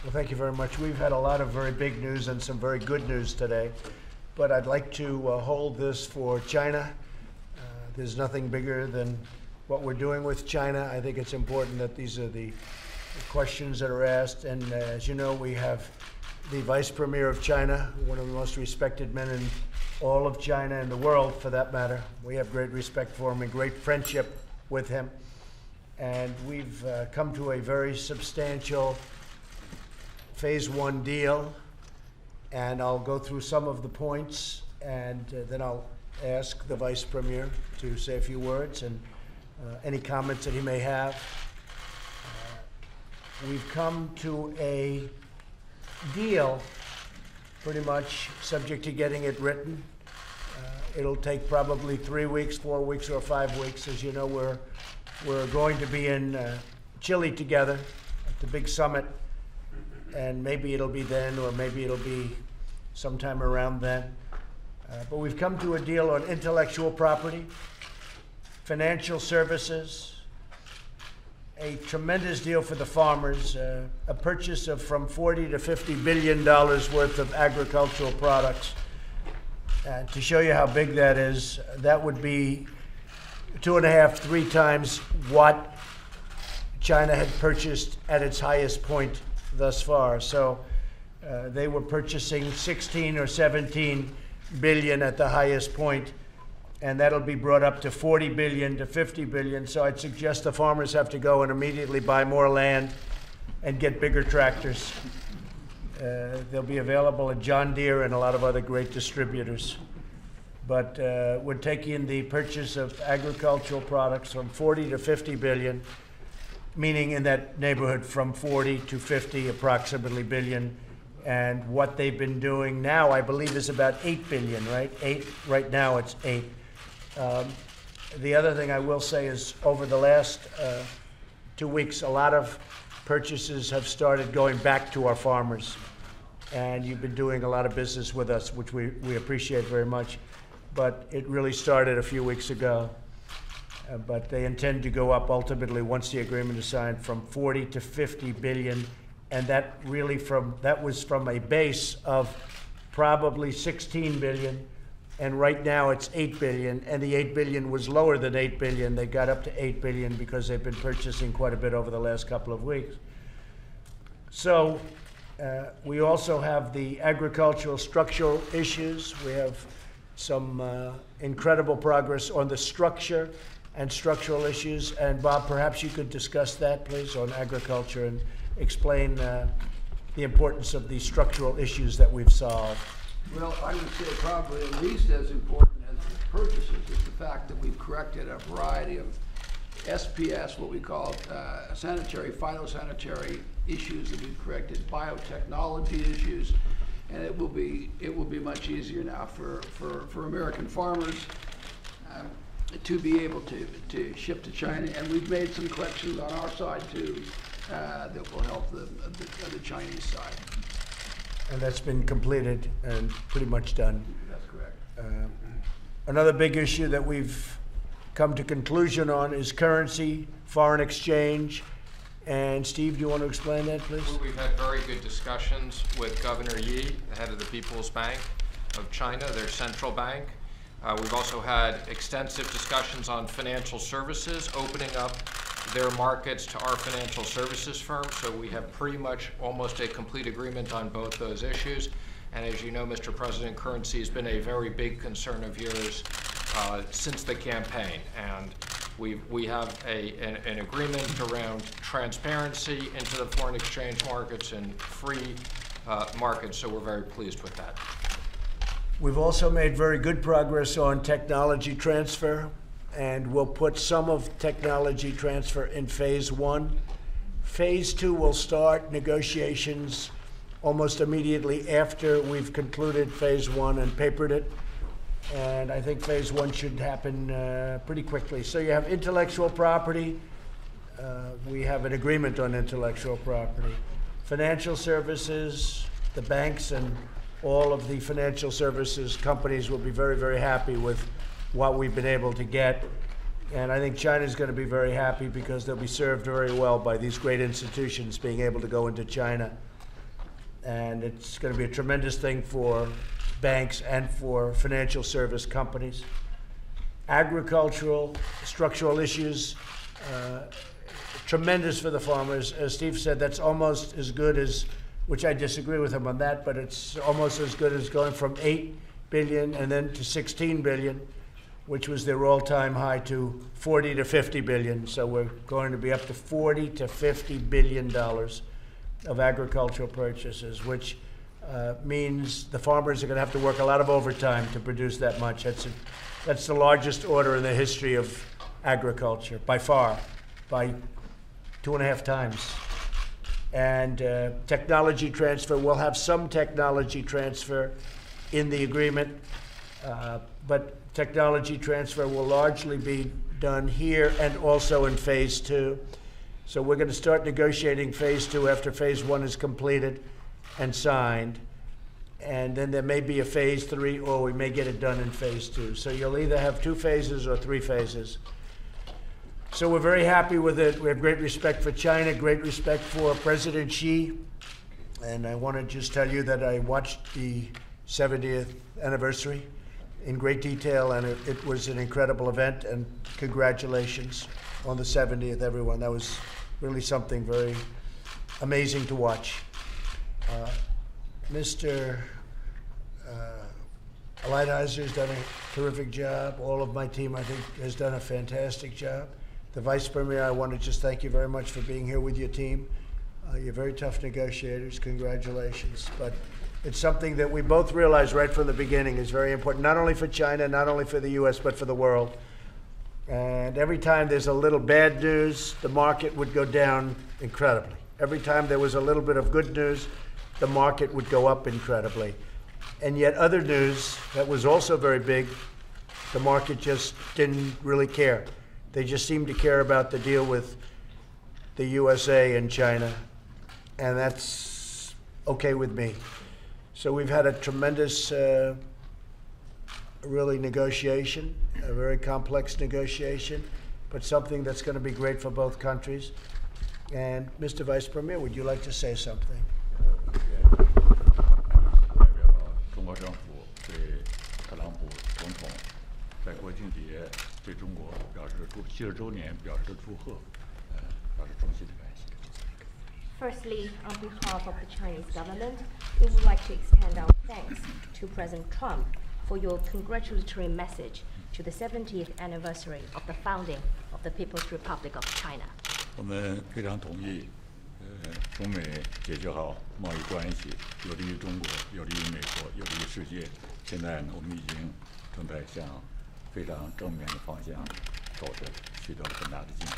Well, thank you very much. We've had a lot of very big news and some very good news today, but I'd like to hold this for China. There's nothing bigger than what we're doing with China. I think it's important that these are the questions that are asked. And as you know, we have the Vice Premier of China, one of the most respected men in all of China and the world, for that matter. We have great respect for him and great friendship with him. And we've come to a very substantial phase one deal. And I'll go through some of the points, and then I'll ask the Vice Premier to say a few words and any comments that he may have. We've come to a deal pretty much subject to getting it written. It'll take probably 3 weeks, 4 weeks, or 5 weeks. As you know, we're going to be in Chile together at the big summit, and maybe it'll be then, or maybe it'll be sometime around then. But we've come to a deal on intellectual property, financial services, a tremendous deal for the farmers, a purchase of from $40 to $50 billion worth of agricultural products. To show you how big that is, that would be 2.5, 3 times what China had purchased at its highest point thus far. So they were purchasing 16 or 17 billion at the highest point, and that'll be brought up to 40 billion to 50 billion. So I'd suggest the farmers have to go and immediately buy more land and get bigger tractors. They'll be available at John Deere and a lot of other great distributors. But we're taking the purchase of agricultural products from 40 to 50 billion, meaning in that neighborhood from 40 to 50 approximately billion. And what they've been doing now, I believe, is about 8 billion, right? 8, right now it's 8. The other thing I will say is over the last 2 weeks, a lot of purchases have started going back to our farmers. And you've been doing a lot of business with us, which we appreciate very much. But it really started a few weeks ago. But they intend to go up ultimately, once the agreement is signed, from 40 to 50 billion. And that was from a base of probably 16 billion. And right now it's 8 billion. And the 8 billion was lower than 8 billion. They got up to 8 billion because they've been purchasing quite a bit over the last couple of weeks. So we also have the agricultural structural issues. We have some incredible progress on the structure and structural issues. And Bob, perhaps you could discuss that, please, on agriculture and explain the importance of the structural issues that we've solved. Well, I would say probably at least as important as the purchases is the fact that we've corrected a variety of SPS, what we call sanitary, phytosanitary issues that we've corrected, biotechnology issues, and it will be much easier now for American farmers to be able to ship to China, and we've made some corrections on our side too that will help the Chinese side. And that's been completed and pretty much done. That's correct. Another big issue that we've come to conclusion on is currency, foreign exchange. And Steve, do you want to explain that, please? We've had very good discussions with Governor Yi, the head of the People's Bank of China, their central bank. We've also had extensive discussions on financial services, opening up their markets to our financial services firms. So we have pretty much almost a complete agreement on both those issues. And as you know, Mr. President, currency has been a very big concern of yours since the campaign. And we have an agreement around transparency into the foreign exchange markets and free markets, so we're very pleased with that. We've also made very good progress on technology transfer, and we'll put some of technology transfer in phase one. Phase two will start negotiations almost immediately after we've concluded phase one and papered it. And I think phase one should happen pretty quickly. So you have intellectual property. We have an agreement on intellectual property. Financial services, the banks and all of the financial services companies will be very, very happy with what we've been able to get. And I think China's going to be very happy because they'll be served very well by these great institutions being able to go into China. and it's going to be a tremendous thing for banks and for financial service companies. Agricultural, structural issues, tremendous for the farmers. As Steve said, that's almost as good as, which I disagree with him on that, but it's almost as good as going from 8 billion and then to 16 billion, which was their all-time high, to 40 to 50 billion. So we're going to be up to 40 to 50 billion dollars of agricultural purchases, which means the farmers are going to have to work a lot of overtime to produce that much. That's the largest order in the history of agriculture, by far, by 2.5 times. And technology transfer, we'll have some technology transfer in the agreement, but technology transfer will largely be done here and also in phase 2. So we're going to start negotiating phase 2 after phase 1 is completed and signed. And then there may be a phase 3, or we may get it done in phase 2. So you'll either have 2 phases or 3 phases. So we're very happy with it. We have great respect for China, great respect for President Xi. And I want to just tell you that I watched the 70th anniversary in great detail, and it was an incredible event, and congratulations on the 70th, everyone. That was really something very amazing to watch. Mr. Lighthizer has done a terrific job. All of my team, I think, has done a fantastic job. The Vice Premier, I want to just thank you very much for being here with your team. You're very tough negotiators. Congratulations. But it's something that we both realized right from the beginning is very important, not only for China, not only for the U.S., but for the world. And every time there's a little bad news, the market would go down incredibly. Every time there was a little bit of good news, the market would go up incredibly. And yet other news that was also very big, the market just didn't really care. They just seemed to care about the deal with the USA and China, and that's okay with me. So we've had a tremendous, really negotiation, a very complex negotiation, but something that's going to be great for both countries. And Mr. Vice Premier, would you like to say something? 代表中国政府对特朗普总统在国庆节对中国表示70周年表示祝贺，表示衷心的感谢。 Firstly, on behalf of the Chinese government, we would like to extend our thanks to President Trump for your congratulatory message to the 70th anniversary of the founding of the People's Republic of China. 我们非常同意，中美解决好贸易关系，有利于中国，有利于美国，有利于世界。现在呢，我们已经正在向非常正面的方向走着，取得了很大的进展。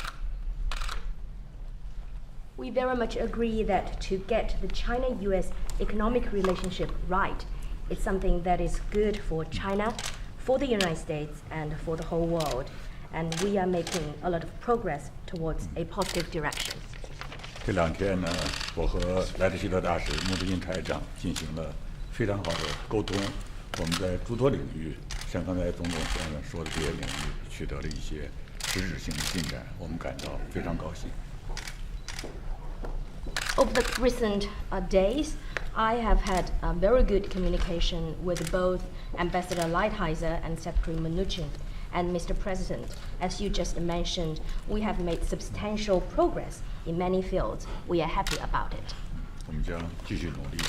We very much agree that to get the China-US economic relationship right is something that is good for China, for the United States, and for the whole world. And we are making a lot of progress towards a positive direction. 这2天呢，我和莱特希特大使、穆德金台长进行了非常好的沟通。我们在诸多领域，像刚才总统先生说的这些领域，取得了一些实质性的进展，我们感到非常高兴。 Over the recent days, I have had very good communication with both Ambassador Lighthizer and Secretary Mnuchin. And Mr. President, as you just mentioned, we have made substantial progress in many fields. We are happy about it. 我们将继续努力。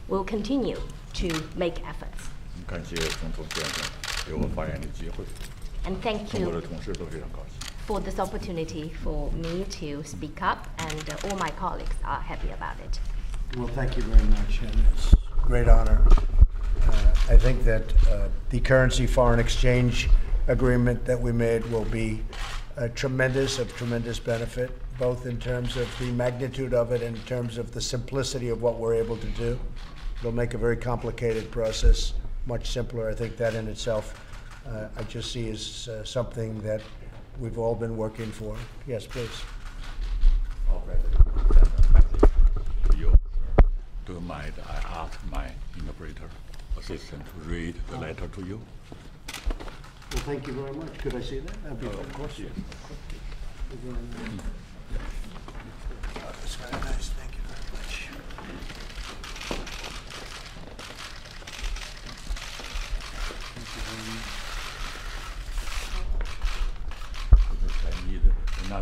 We'll continue to make efforts. 感谢总统先生给我发言的机会， And thank 中国的 you 同事都非常高兴。 for this opportunity for me to speak up, and all my colleagues are happy about it. Well, thank you very much, and it's a great honor. I think that the currency foreign exchange agreement that we made will be of tremendous benefit, both in terms of the magnitude of it and in terms of the simplicity of what we're able to do. It'll make a very complicated process much simpler. I think that in itself, I just see as something that we've all been working for. Yes, please. All right. You, do you mind I ask my interpreter assistant to read the letter to you? Well, thank you very much. Could I see that? That'd be Of course, yes. That's very nice. Thank you very much.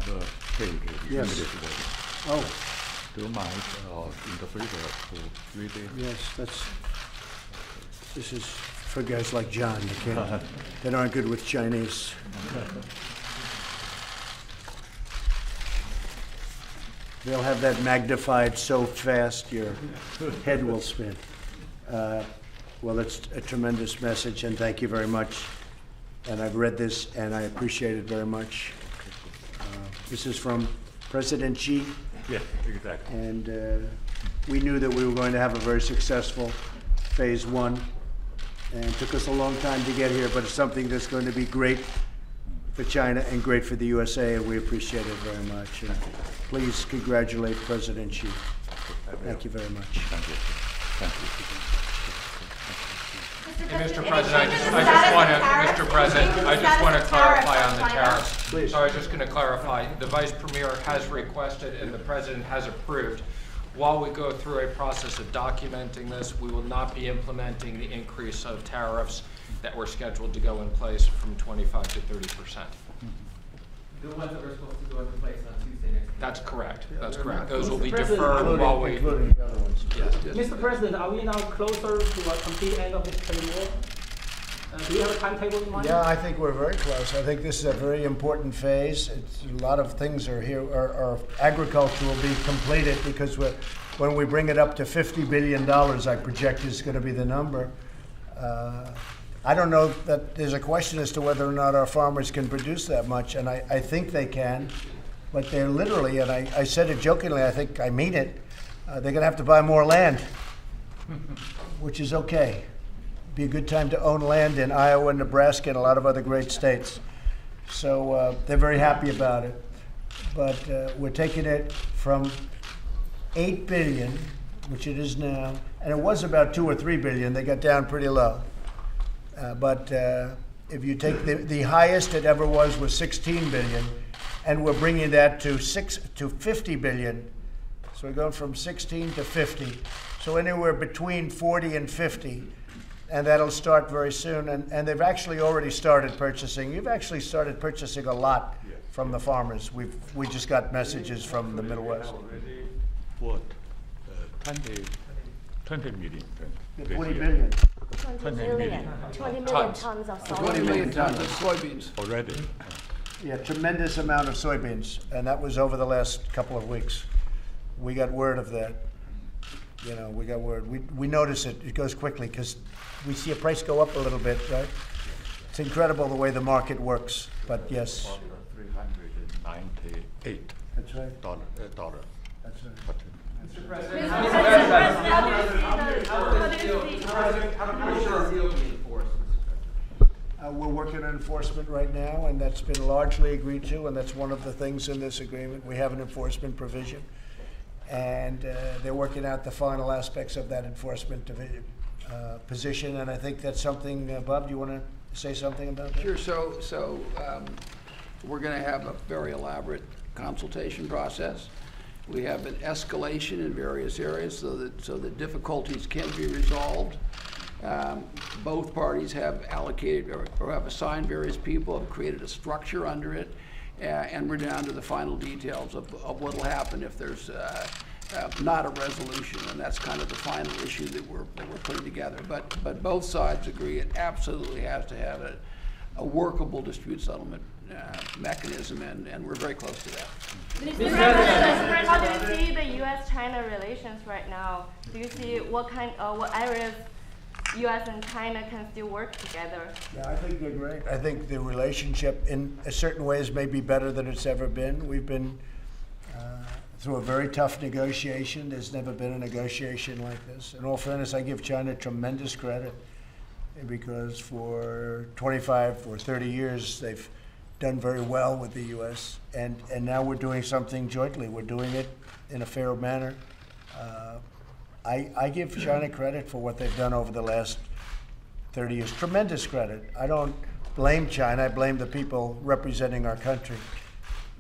the page, Yes. English version. Oh, Do you mind interpreter to read it? yes, this is for guys like John, that aren't good with Chinese. They'll have that magnified so fast your head will spin. Well, it's a tremendous message, and thank you very much. And I've read this, and I appreciate it very much. This is from President Xi, Yes, exactly. and we knew that we were going to have a very successful phase one, and it took us a long time to get here, but it's something that's going to be great for China and great for the USA, and we appreciate it very much. And please congratulate President Xi. Thank you very much. Thank you. Thank you. Hey, Mr. President, I just want to clarify on the tariffs. Please. So I was just going to clarify, the Vice Premier has requested and the President has approved. While we go through a process of documenting this, we will not be implementing the increase of tariffs that were scheduled to go in place from 25 to 30%. The ones that were supposed to go into place on Tuesday next week. That's correct. That's correct. Those will Mr. be President, deferred while we. Including the other ones. Yes. Mr. President, are we now closer to a complete end of this trade war? Do you have a timetable in mind? Yeah, I think we're very close. I think this is a very important phase. A lot of things are here. Our agriculture will be completed because when we bring it up to $50 billion, I project is going to be the number. I don't know that there's a question as to whether or not our farmers can produce that much, and I think they can, but they're literally, and I said it jokingly, I think I mean it, they're going to have to buy more land, which is okay. Be a good time to own land in Iowa, Nebraska, and a lot of other great states. So they're very happy about it. But we're taking it from 8 billion, which it is now, and it was about 2 or 3 billion. They got down pretty low. But if you take the highest it ever was 16 billion, and we're bringing that to 50 billion. So we're going from 16 to 50. So anywhere between 40 and 50. And that'll start very soon. And they've actually already started purchasing. You've actually started purchasing a lot from the farmers. We just got messages from the Midwest. Already bought 20 million. 20 billion. 20 million, 20 million Tons. tons of 20 million soybeans. tons of soybeans. Already. Yeah, tremendous amount of soybeans. And that was over the last couple of weeks. We got word of that. You know, we got word. We notice it. It goes quickly because we see a price go up a little bit, right? It's incredible the way the market works. But yes, $398. that's right. Dollar. That's right. Mr. President, How do you see the deal being enforced, Mr. President? We're working on enforcement right now, and that's been largely agreed to, and that's one of the things in this agreement. We have an enforcement provision, and they're working out the final aspects of that enforcement position, and I think that's something, Bob, do you want to say something about that? Sure, so we're going to have a very elaborate consultation process. We have an escalation in various areas so that difficulties can be resolved. Both parties have allocated or have assigned various people, have created a structure under it, and we're down to the final details of what will happen if there's not a resolution, and that's kind of the final issue that we're putting together. But both sides agree it absolutely has to have a workable dispute settlement mechanism, and we're very close to that. Mr. President, how do you see the U.S.-China relations right now? Do you see what areas U.S. and China can still work together? Yeah, I think they're great. I think the relationship in certain ways may be better than it's ever been. We've been through a very tough negotiation. There's never been a negotiation like this. In all fairness, I give China tremendous credit because for 25 or 30 years, they've done very well with the U.S. And now we're doing something jointly. We're doing it in a fair manner. I give China credit for what they've done over the last 30 years. Tremendous credit. I don't blame China. I blame the people representing our country.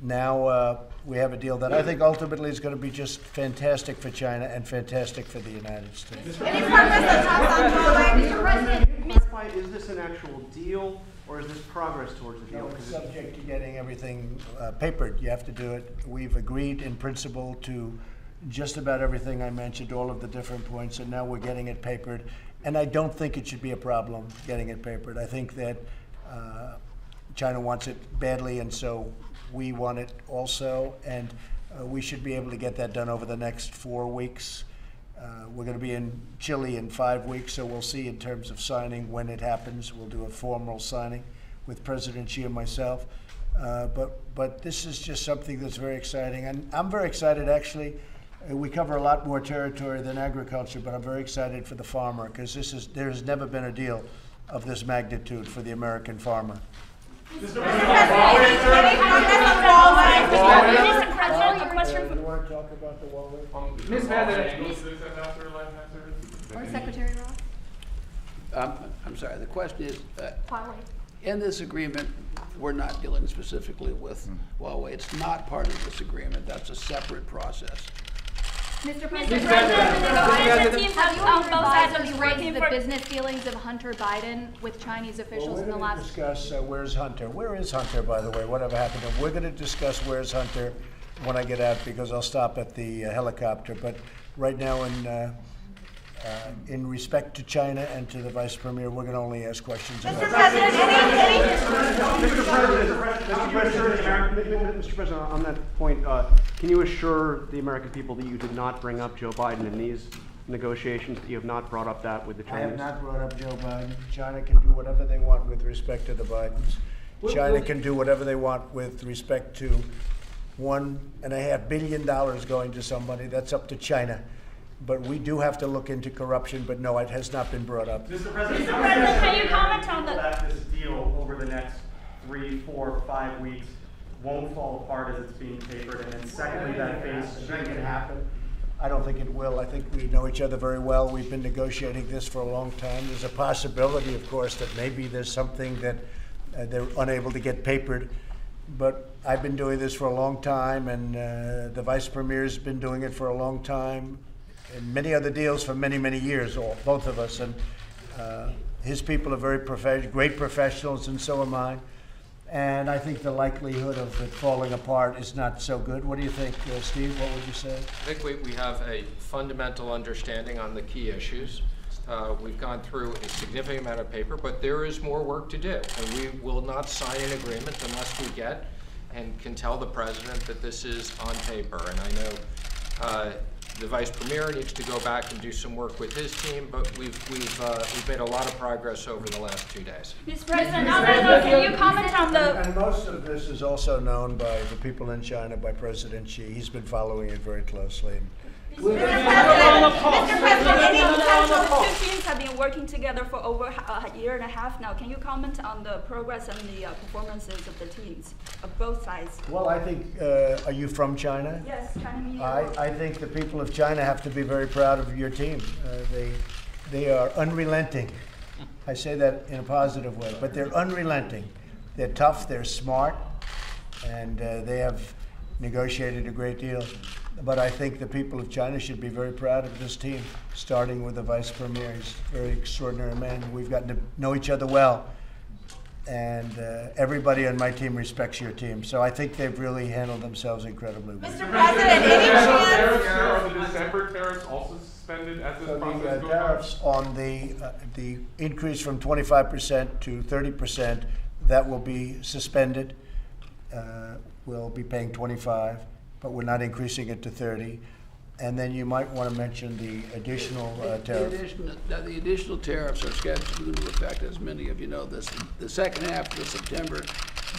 Now we have a deal that I think ultimately is going to be just fantastic for China and fantastic for the United States. Any progress on talks ongoing? Mr. President, Clarify, is this an actual deal? or is this progress towards a deal? No, it's 'Cause subject to getting everything papered. You have to do it. We've agreed in principle to just about everything I mentioned, all of the different points, and now we're getting it papered. And I don't think it should be a problem getting it papered. I think that China wants it badly, and so we want it also. And we should be able to get that done over the next 4 weeks. We're going to be in Chile in 5 weeks, so we'll see in terms of signing when it happens. We'll do a formal signing with President Xi and myself. But this is just something that's very exciting. And I'm very excited, actually. We cover a lot more territory than agriculture, but I'm very excited for the farmer because there has never been a deal of this magnitude for the American farmer. Mr. President, a question You want to talk about the Huawei? Ms. President, or Secretary Ross? I'm sorry, the question is, Huawei. in this agreement, we're not dealing specifically with Huawei. It's not part of this agreement. That's a separate process. Mr. President, President, the negotiation teams have you on on both sides of the raised the for- business dealings of Hunter Biden with Chinese officials in the We're going to last... discuss where's Hunter. Where is Hunter, by the way? Whatever happened to him? We're going to discuss where's Hunter when I get out because I'll stop at the helicopter. But right now, in respect to China and to the Vice Premier, we're going to only ask questions about Mr. President, on that point, can you assure the American people that you did not bring up Joe Biden in these negotiations, that you have not brought up that with the I Chinese? have not brought up Joe Biden. China can do whatever they want with respect to the Bidens. China can do whatever they want with respect to $1.5 billion going to somebody. That's up to China. But we do have to look into corruption, but no, it has not been brought up. Mr. President, can you comment on that this deal over the next 3, 4, 5 weeks won't fall apart as it's being papered, and then secondly, that phase That can happen. I don't think it will. I think we know each other very well. We've been negotiating this for a long time. There's a possibility, of course, that maybe there's something that they're unable to get papered. But I've been doing this for a long time, and the Vice Premier's been doing it for a long time, and many other deals for many, many years, both of us. And his people are very great professionals, and so am I. And I think the likelihood of it falling apart is not so good. What do you think, Steve? What would you say? I think we have a fundamental understanding on the key issues. We've gone through a significant amount of paper, but there is more work to do. And we will not sign an agreement unless we get and can tell the President that this is on paper. And I know the Vice Premier needs to go back and do some work with his team, but we've made a lot of progress over the last 2 days. Mr. President, can you comment on the... And most of this is also known by the people in China, by President Xi. He's been following it very closely. Mr. President, two teams have been working together for over a year and a half now. Can you comment on the progress and the performances of the teams, of both sides? Well, I think, are you from China? Yes, China Media. I think the people of China have to be very proud of your team. They are unrelenting. I say that in a positive way, but they're unrelenting. They're tough, they're smart, and they have negotiated a great deal. But I think the people of China should be very proud of this team, starting with the Vice Premier. He's a very extraordinary man. We've gotten to know each other well, and everybody on my team respects your team. So I think they've really handled themselves incredibly well. Mr. President, any chance... Are the December tariffs also suspended as this process goes on? Tariffs on the increase from 25% to 30%, that will be suspended. We'll be paying 25%. But we're not increasing it to 30. And then you might want to mention the additional tariff. The additional tariffs are scheduled to go into effect, as many of you know, the second half of September.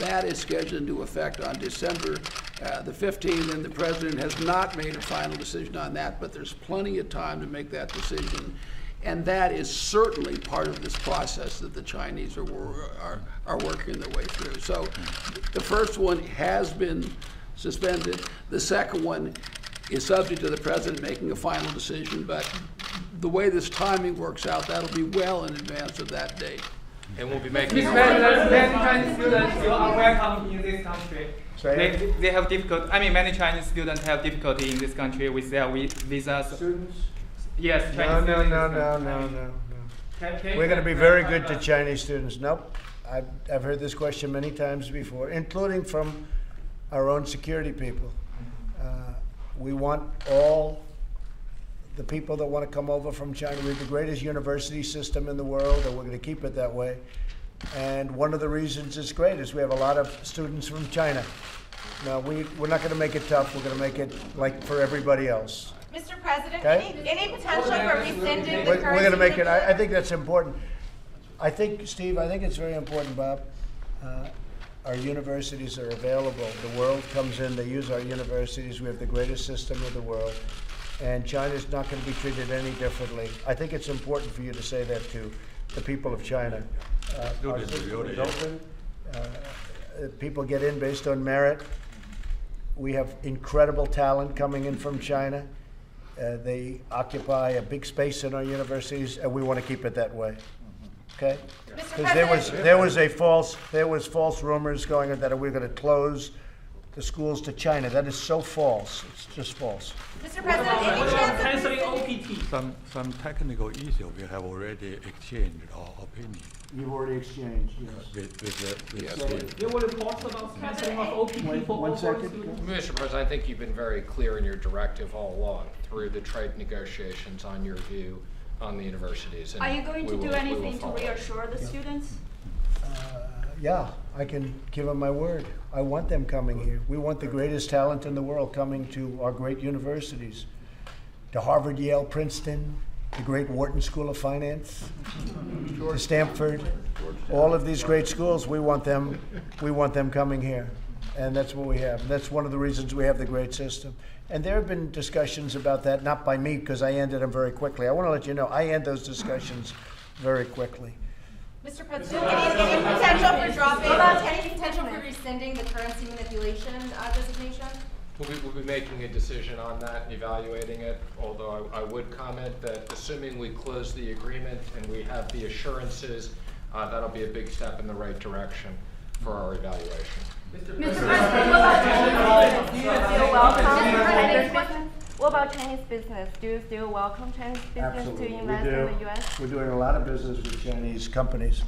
That is scheduled into effect on December the 15th, and the President has not made a final decision on that, but there's plenty of time to make that decision. And that is certainly part of this process that the Chinese are working their way through. So the first one has been suspended. The second one is subject to the President making a final decision, but the way this timing works out, that'll be well in advance of that date. And we'll be making... Mr. President, many Chinese students still are welcome in this country. They have difficulty. I mean, many Chinese students have difficulty in this country with their visas. Students? Yes, Chinese students. No. We're going to be very good to Chinese students. Nope. I've heard this question many times before, including from our own security people. We want all the people that want to come over from China. We have the greatest university system in the world, and we're going to keep it that way. And one of the reasons it's great is we have a lot of students from China. Now, we're not going to make it tough. We're going to make it like for everybody else. Mr. President, Okay? any potential for rescinding the We're currency? going to make it, I think that's important. I think, Steve, I think it's very important, Bob. Our universities are available. The world comes in, they use our universities. We have the greatest system in the world. And China's not going to be treated any differently. I think it's important for you to say that to the people of China. Our system is open. People get in based on merit. We have incredible talent coming in from China. They occupy a big space in our universities, and we want to keep it that way. Okay? Because there was false rumors going on that we're going to close the schools to China. That is so false. It's just false. Mr. President, any chance of Some technical issue we have already exchanged our opinion. You've already exchanged, yes. There were reports about canceling of OPT for One all second. students. Mr. President, I think you've been very clear in your directive all along through the trade negotiations on your view on the universities. and Are you going to we do will anything to follow. reassure the students? Yeah, I can give them my word. I want them coming here. We want the greatest talent in the world coming to our great universities, to Harvard, Yale, Princeton, the great Wharton School of Finance, to Stanford. All of these great schools, we want them coming here. And that's what we have. That's one of the reasons we have the great system. And there have been discussions about that, not by me, because I ended them very quickly. I want to let you know, I end those discussions very quickly. Mr. President, any potential for dropping, any potential for rescinding the currency manipulation designation? We'll be making a decision on that and evaluating it, although I would comment that assuming we close the agreement and we have the assurances, that'll be a big step in the right direction for our evaluation. Mr. President, do you still welcome Chinese business? What about Chinese business? Do you still welcome Chinese business to invest in the U.S.? We're doing a lot of business with Chinese companies.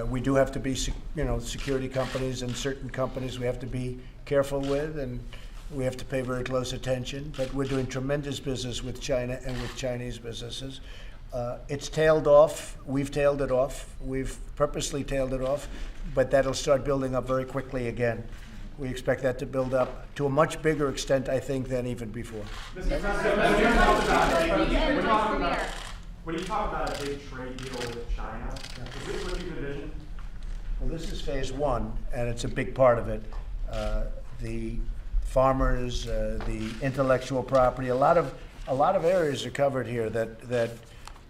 We do have to be, security companies and certain companies we have to be careful with, and we have to pay very close attention. But we're doing tremendous business with China and with Chinese businesses. It's tailed off. We've tailed it off. We've purposely tailed it off, but that'll start building up very quickly again. We expect that to build up to a much bigger extent, I think, than even before. When you talk about a big trade deal with China, is this what you envision? Well, this is phase one, and it's a big part of it. The farmers, the intellectual property, a lot of areas are covered here that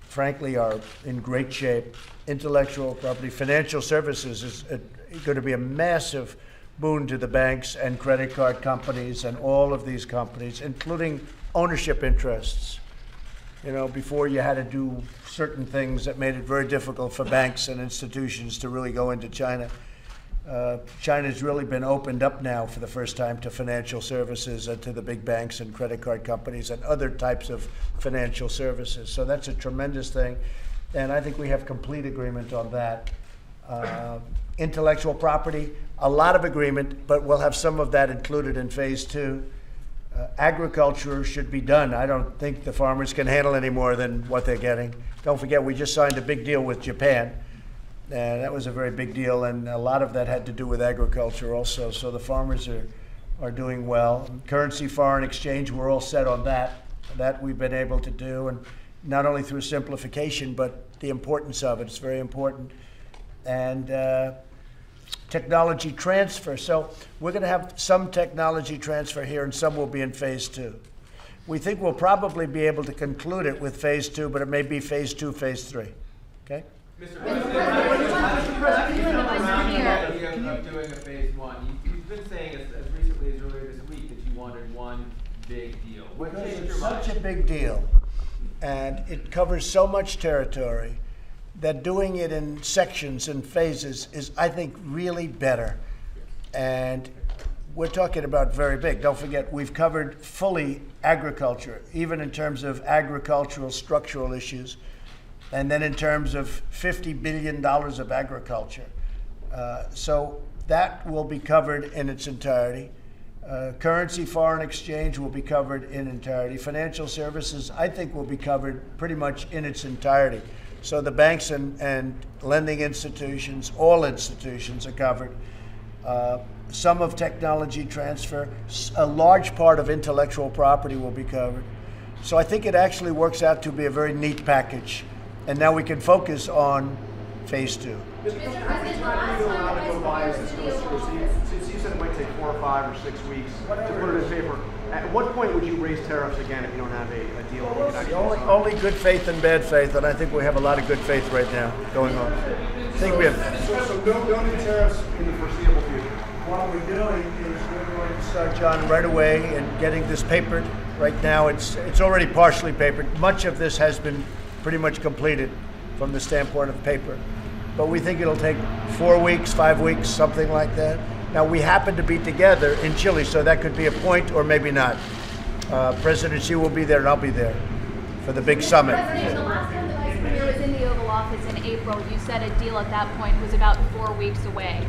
frankly are in great shape. Intellectual property, financial services is going to be a massive boon to the banks and credit card companies and all of these companies, including ownership interests. Before you had to do certain things that made it very difficult for banks and institutions to really go into China. China's really been opened up now for the first time to financial services and to the big banks and credit card companies and other types of financial services. So that's a tremendous thing. And I think we have complete agreement on that. Intellectual property, a lot of agreement, but we'll have some of that included in phase two. Agriculture should be done. I don't think the farmers can handle any more than what they're getting. Don't forget, we just signed a big deal with Japan. And that was a very big deal, and a lot of that had to do with agriculture also. So the farmers are doing well. Currency, foreign exchange, we're all set on that. That we've been able to do, and not only through simplification, but the importance of it. It's very important. And technology transfer. So we're going to have some technology transfer here, and some will be in phase two. We think we'll probably be able to conclude it with phase two, but it may be phase two, phase three. Okay? Mr. President, of doing a phase one. You've been saying as recently as earlier this week that you wanted one big deal. What changed your mind? It's such a big deal, and it covers so much territory that doing it in sections and phases is, I think, really better. And we're talking about very big. Don't forget, we've covered fully agriculture, even in terms of agricultural structural issues. And then in terms of $50 billion of agriculture, So that will be covered in its entirety. Currency foreign exchange will be covered in entirety. Financial services, I think, will be covered pretty much in its entirety. So the banks and lending institutions, all institutions are covered. Some of technology transfer, a large part of intellectual property will be covered. So I think it actually works out to be a very neat package. And now we can focus on phase 2. Mr. President, how much time do you allow to go by as this goes through? Since you said it might take 4 or 5 or 6 weeks to put it in paper, at what point would you raise tariffs again if you don't have a deal that you can actually sign? Only good faith and bad faith, and I think we have a lot of good faith right now going on. I think we have. So no new tariffs in the foreseeable future? What we're doing is we're going to start, John, right away and getting this papered. Right now, it's already partially papered. Much of this has been pretty much completed from the standpoint of paper. But we think it'll take 4 weeks, 5 weeks, something like that. Now, we happen to be together in Chile, so that could be a point or maybe not. President Xi will be there and I'll be there for the big summit. President, the last time the Vice Premier was in the Oval Office in April, you said a deal at that point was about 4 weeks away.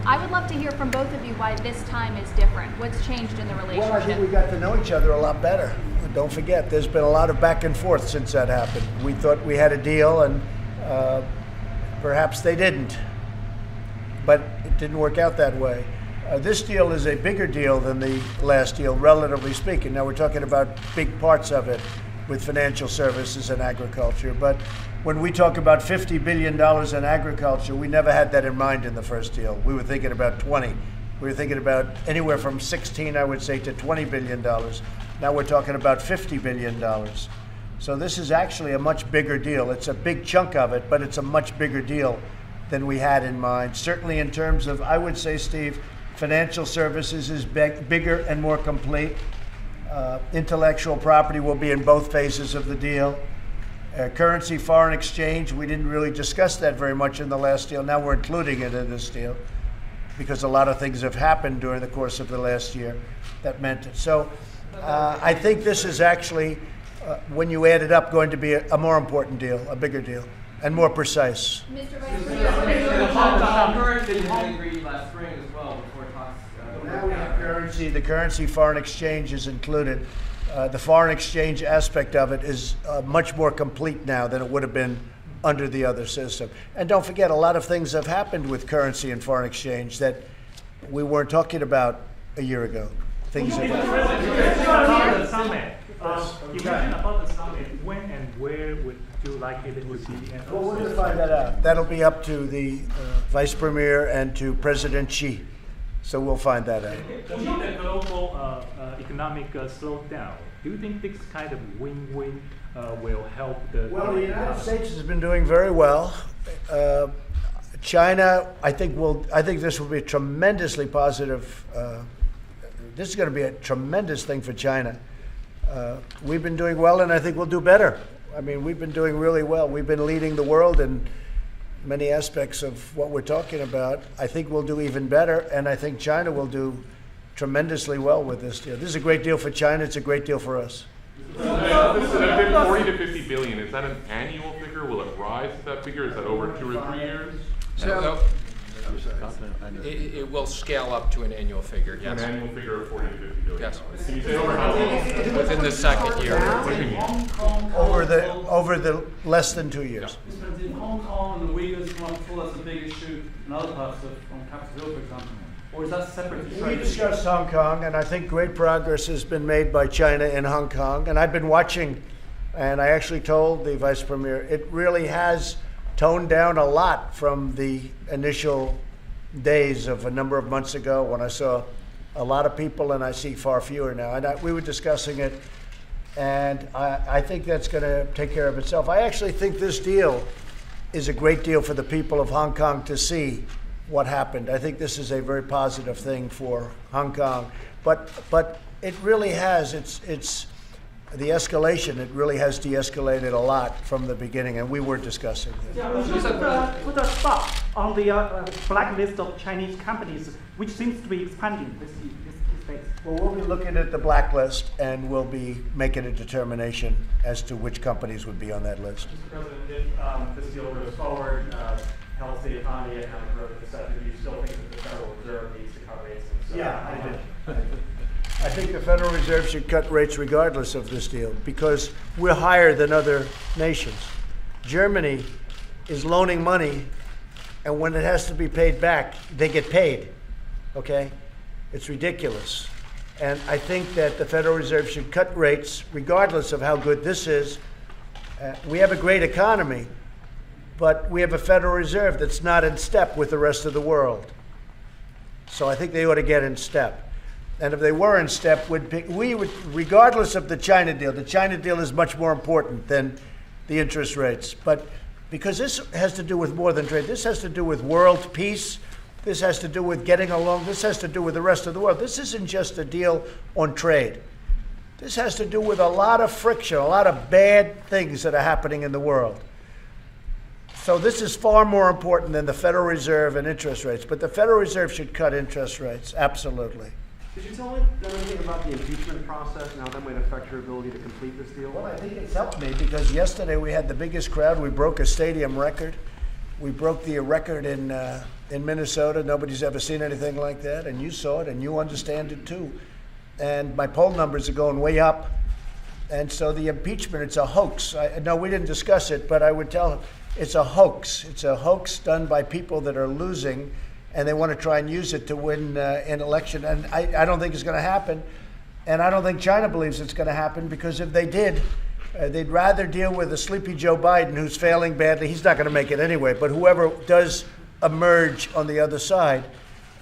I would love to hear from both of you why this time is different. What's changed in the relationship? Well, I think we got to know each other a lot better. Don't forget, there's been a lot of back and forth since that happened. We thought we had a deal, and perhaps they didn't. But it didn't work out that way. This deal is a bigger deal than the last deal, relatively speaking. Now, we're talking about big parts of it with financial services and agriculture. But when we talk about $50 billion in agriculture, we never had that in mind in the first deal. We were thinking about 20. We were thinking about anywhere from 16, I would say, to $20 billion. Now we're talking about $50 billion. So this is actually a much bigger deal. It's a big chunk of it, but it's a much bigger deal than we had in mind. Certainly in terms of, I would say, Steve, financial services is bigger and more complete. Intellectual property will be in both phases of the deal. Currency foreign exchange, we didn't really discuss that very much in the last deal. Now we're including it in this deal because a lot of things have happened during the course of the last year that meant it. So I think this is actually, when you add it up, going to be a more important deal, a bigger deal, and more precise. Mr. Vice President, Currency had agreed last spring as well before talks. Now we have currency. The currency foreign exchange is included. The foreign exchange aspect of it is much more complete now than it would have been under the other system. And don't forget, a lot of things have happened with currency and foreign exchange that we weren't talking about a year ago. Things have happened. About the summit. You mentioned about the summit. When and where would you like it to be? Well, we're going to find that out. That'll be up to the Vice Premier and to President Xi. So we'll find that out. In the global economic slowdown, do you think this kind of win-win will help the? Well, the United States has been doing very well. China, I think this will be a tremendously positive. This is going to be a tremendous thing for China. We've been doing well, and I think we'll do better. I mean, we've been doing really well. We've been leading the world in many aspects of what we're talking about. I think we'll do even better, and I think China will do tremendously well with this deal. This is a great deal for China. It's a great deal for us. This is 40 to 50 billion. Is that an annual figure? Will it rise to that figure? Is that over 2 or 3 years? So, it will scale up to an annual figure, yes. An annual figure of 40 to 50 billion. Yes. Can you say over how long? Within the second year. Over the less than 2 years. In Hong Kong and the Uyghurs control as a big issue in other parts of Capitol Hill, for example. Or is that separate? We discussed Hong Kong, and I think great progress has been made by China in Hong Kong. And I've been watching, and I actually told the Vice Premier, it really has toned down a lot from the initial days of a number of months ago when I saw a lot of people, and I see far fewer now. And we were discussing it, and I think that's going to take care of itself. I actually think this deal is a great deal for the people of Hong Kong to see what happened. I think this is a very positive thing for Hong Kong. But it really has, it's the escalation, it really has de-escalated a lot from the beginning, and we were discussing this. Yeah, put a stop on the blacklist of Chinese companies, which seems to be expanding these days. Well, we'll be looking at the blacklist, and we'll be making a determination as to which companies would be on that list. Mr. President, if this deal goes forward, helps the economy, economic growth, etc., do you still think that the Federal Reserve needs to cut rates? And so Yeah, I do. I think the Federal Reserve should cut rates regardless of this deal, because we're higher than other nations. Germany is loaning money, and when it has to be paid back, they get paid, okay? It's ridiculous. And I think that the Federal Reserve should cut rates regardless of how good this is. We have a great economy, but we have a Federal Reserve that's not in step with the rest of the world. So I think they ought to get in step. And if they were in step, we would, regardless of the China deal is much more important than the interest rates. But because this has to do with more than trade, this has to do with world peace, this has to do with getting along, this has to do with the rest of the world. This isn't just a deal on trade. This has to do with a lot of friction, a lot of bad things that are happening in the world. So this is far more important than the Federal Reserve and interest rates. But the Federal Reserve should cut interest rates, absolutely. Did you tell them anything about the impeachment process and how that might affect your ability to complete this deal? Well, I think it's helped me, because yesterday we had the biggest crowd. We broke a stadium record. We broke the record in Minnesota. Nobody's ever seen anything like that, and you saw it, and you understand it too. And my poll numbers are going way up. And so the impeachment, it's a hoax. No, we didn't discuss it, but I would tell it's a hoax. It's a hoax done by people that are losing, and they want to try and use it to win an election. And I don't think it's going to happen. And I don't think China believes it's going to happen, because if they did, they'd rather deal with a sleepy Joe Biden who's failing badly. He's not going to make it anyway. But whoever does emerge on the other side,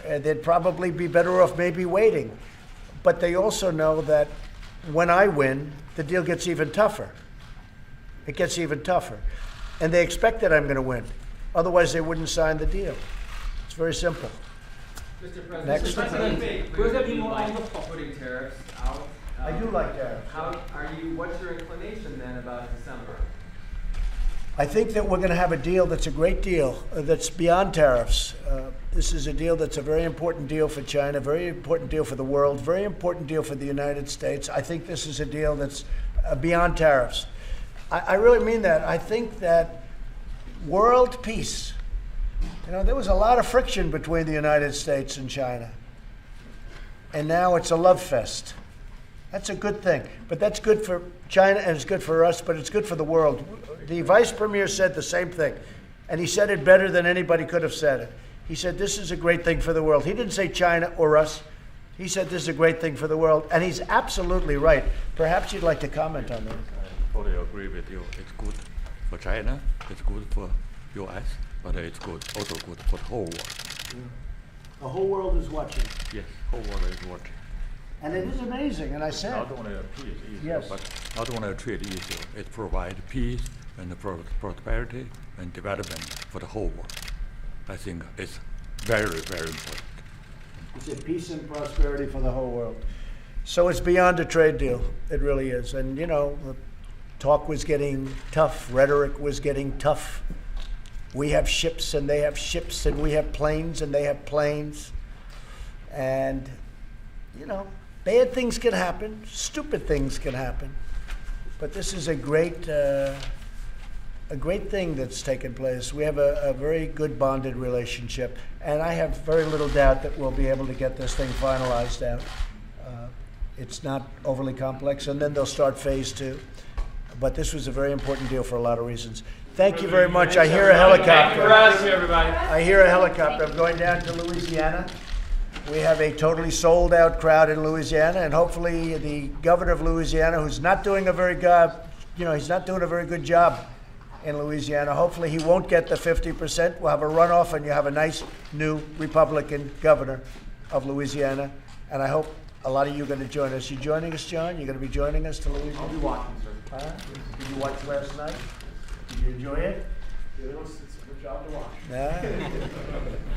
they'd probably be better off maybe waiting. But they also know that when I win, the deal gets even tougher. It gets even tougher. And they expect that I'm going to win. Otherwise, they wouldn't sign the deal. It's very simple. Mr. President, Next. will there be more putting tariffs out? I do like tariffs. What's your inclination then about December? I think that we're going to have a deal that's a great deal, that's beyond tariffs. This is a deal that's a very important deal for China, very important deal for the world, very important deal for the United States. I think this is a deal that's beyond tariffs. I really mean that. I think that world peace, there was a lot of friction between the United States and China. And now it's a love fest. That's a good thing. But that's good for China, and it's good for us, but it's good for the world. The Vice Premier said the same thing, and he said it better than anybody could have said it. He said, this is a great thing for the world. He didn't say China or us. He said this is a great thing for the world, and he's absolutely right. Perhaps you'd like to comment on that. I fully agree with you. It's good for China, it's good for U.S., but it's good, also good for the whole world. The whole world is watching. Yes, whole world is watching. And it is amazing, and I said. Not only a peace issue, yes, but not only a trade issue. It provides peace and prosperity and development for the whole world. I think it's very, very important. It's a peace and prosperity for the whole world. So it's beyond a trade deal. It really is. And, the talk was getting tough. Rhetoric was getting tough. We have ships and they have ships, and we have planes and they have planes. And, bad things can happen. Stupid things can happen. But this is a great thing that's taken place. We have a very good bonded relationship. And I have very little doubt that we'll be able to get this thing finalized out. It's not overly complex, and then they'll start phase 2. But this was a very important deal for a lot of reasons. Thank you very much. I hear a helicopter. Thank you, everybody. I hear a helicopter. I'm going down to Louisiana. We have a totally sold out crowd in Louisiana, and hopefully the governor of Louisiana, who's not doing a very he's not doing a very good job in Louisiana. Hopefully he won't get the 50%. We'll have a runoff, and you have a nice new Republican governor of Louisiana. And I hope a lot of you are going to join us. You joining us, John? You're going to be joining us to Louisiana? I'll be watching, sir. Did you watch last night? Did you enjoy it? It's a good job to watch. Yeah.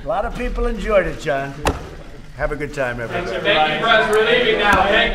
A lot of people enjoyed it, John. Have a good time, everybody. Thank you, President. We're leaving now. Thank you.